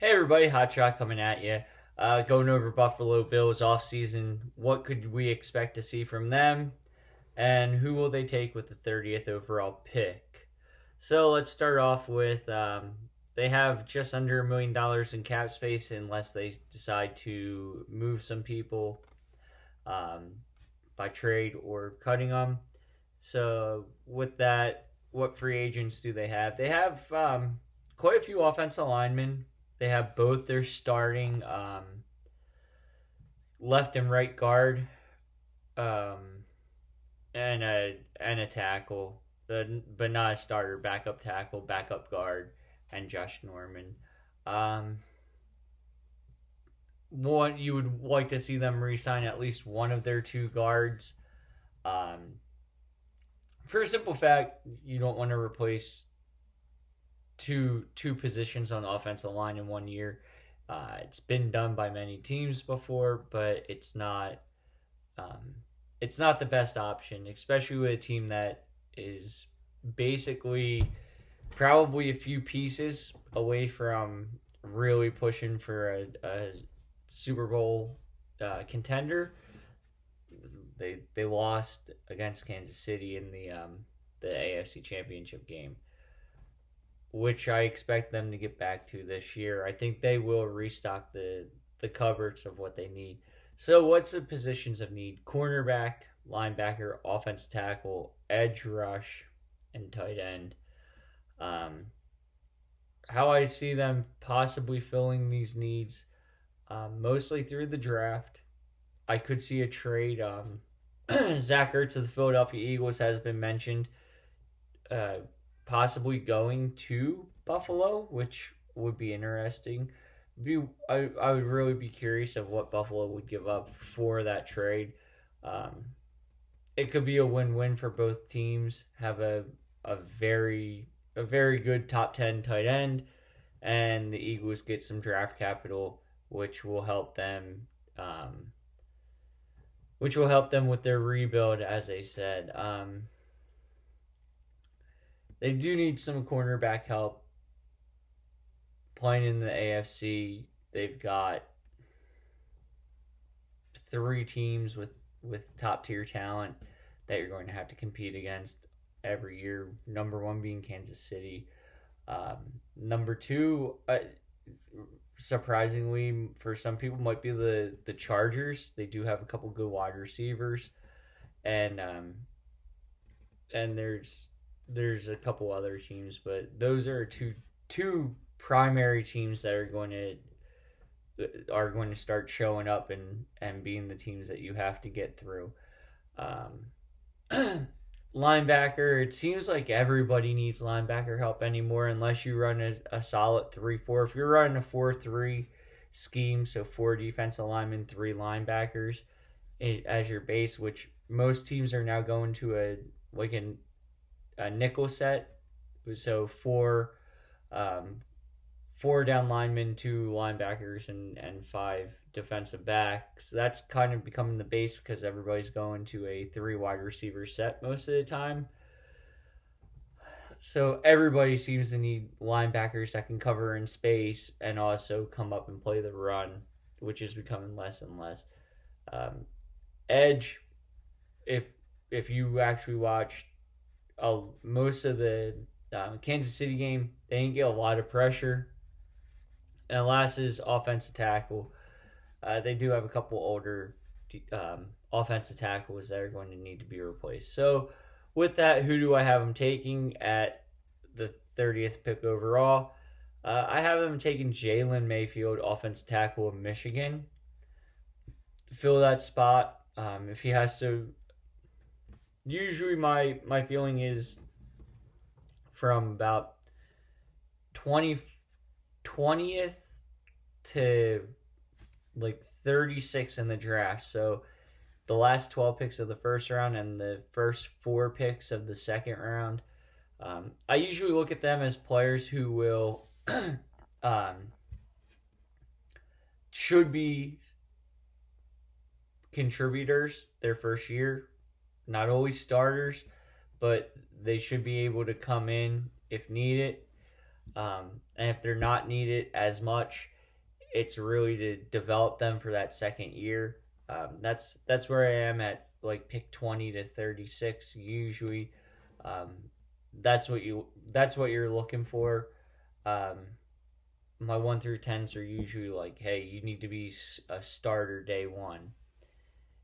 Hey everybody, Hot Shot coming at you. Going over Buffalo Bills offseason. What could we expect to see from them? And who will they take with the 30th overall pick? So let's start off with they have just under $1 million in cap space unless they decide to move some people um, by trade or cutting them. So with that, what free agents do they have? They have quite a few offensive linemen. They have both their starting left and right guard um, and a tackle, but not a starter, backup tackle, backup guard, and Josh Norman. Um, One you would like to see them re-sign at least one of their two guards. Um, for a simple fact, you don't want to replace two positions on the offensive line in 1 year. It's been done by many teams before, but um, it's not the best option, especially with a team that is basically probably a few pieces away from really pushing for a Super Bowl contender. They lost against Kansas City in the AFC Championship game, which I expect them to get back to this year. I think they will restock the cupboards of what they need. So, what's the positions of need? Cornerback, linebacker, offense tackle, edge rush, and tight end. Um, how I see them possibly filling these needs, mostly through the draft. I could see a trade. Zach Ertz of the Philadelphia Eagles has been mentioned, uh, possibly going to Buffalo, which would be interesting. I would really be curious of what Buffalo would give up for that trade. Um, it could be a win-win for both teams. Have a very good top 10 tight end, and the Eagles get some draft capital, which will help them. Which will help them with their rebuild, as they said. They do need some cornerback help. Playing in the AFC, they've got three teams with top tier talent that you're going to have to compete against every year. Number one being Kansas City. Number two, surprisingly for some people, might be the Chargers. They do have a couple good wide receivers, and there's a couple other teams, but those are two primary teams that are going to start showing up and being the teams that you have to get through. Um, Linebacker, it seems like everybody needs linebacker help anymore unless you run a solid 3-4. If you're running a 4-3 scheme, so four defensive linemen, three linebackers as your base, which most teams are now going to a nickel set. So um, four down linemen, two linebackers, and five defensive backs. That's kind of becoming the base because everybody's going to a three wide receiver set most of the time. So everybody seems to need linebackers that can cover in space and also come up and play the run, which is becoming less and less. Um, Edge, if you actually watched most of the Kansas City game, they didn't get a lot of pressure. And last is offensive tackle. They do have a couple older offensive tackles that are going to need to be replaced. So, with that, who do I have them taking at the 30th pick overall? I have them taking Jalen Mayfield, offensive tackle of Michigan. Fill that spot. If he has to, usually my feeling is from about 20th to like 36 in the draft. So the last 12 picks of the first round and the first four picks of the second round. I usually look at them as players who will should be contributors their first year. Not always starters, but they should be able to come in if needed. And if they're not needed as much, it's really to develop them for that second year. That's where I am at, like pick 20 to 36 usually. Um, that's what you're looking for. Um, my 1 through 10s are usually like, hey, you need to be a starter day one.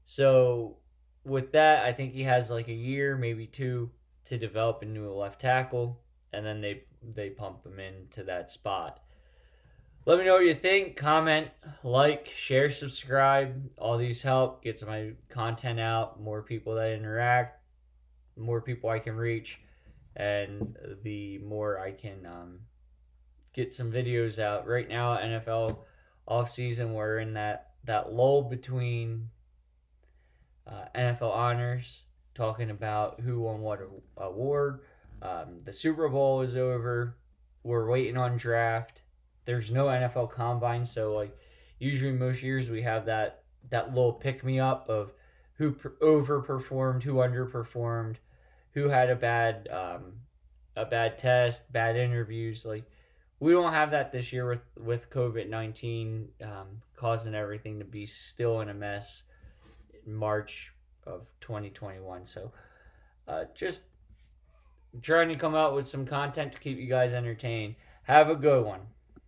So with that, I think he has like a year, maybe two, to develop into a left tackle, and then they pump him into that spot. Let me know what you think. Comment, like, share, subscribe. All these help. Gets my content out. More people that interact, more people I can reach, and the more I can get some videos out. Right now, NFL off season, we're in that lull between NFL honors, talking about who won what award. The Super Bowl is over. We're waiting on draft. There's no NFL combine, so like usually most years we have that little pick me up of who overperformed, who underperformed, who had a bad test, bad interviews. Like we don't have that this year with COVID-19 causing everything to be still in a mess in March of 2021. So just trying to come out with some content to keep you guys entertained. Have a good one.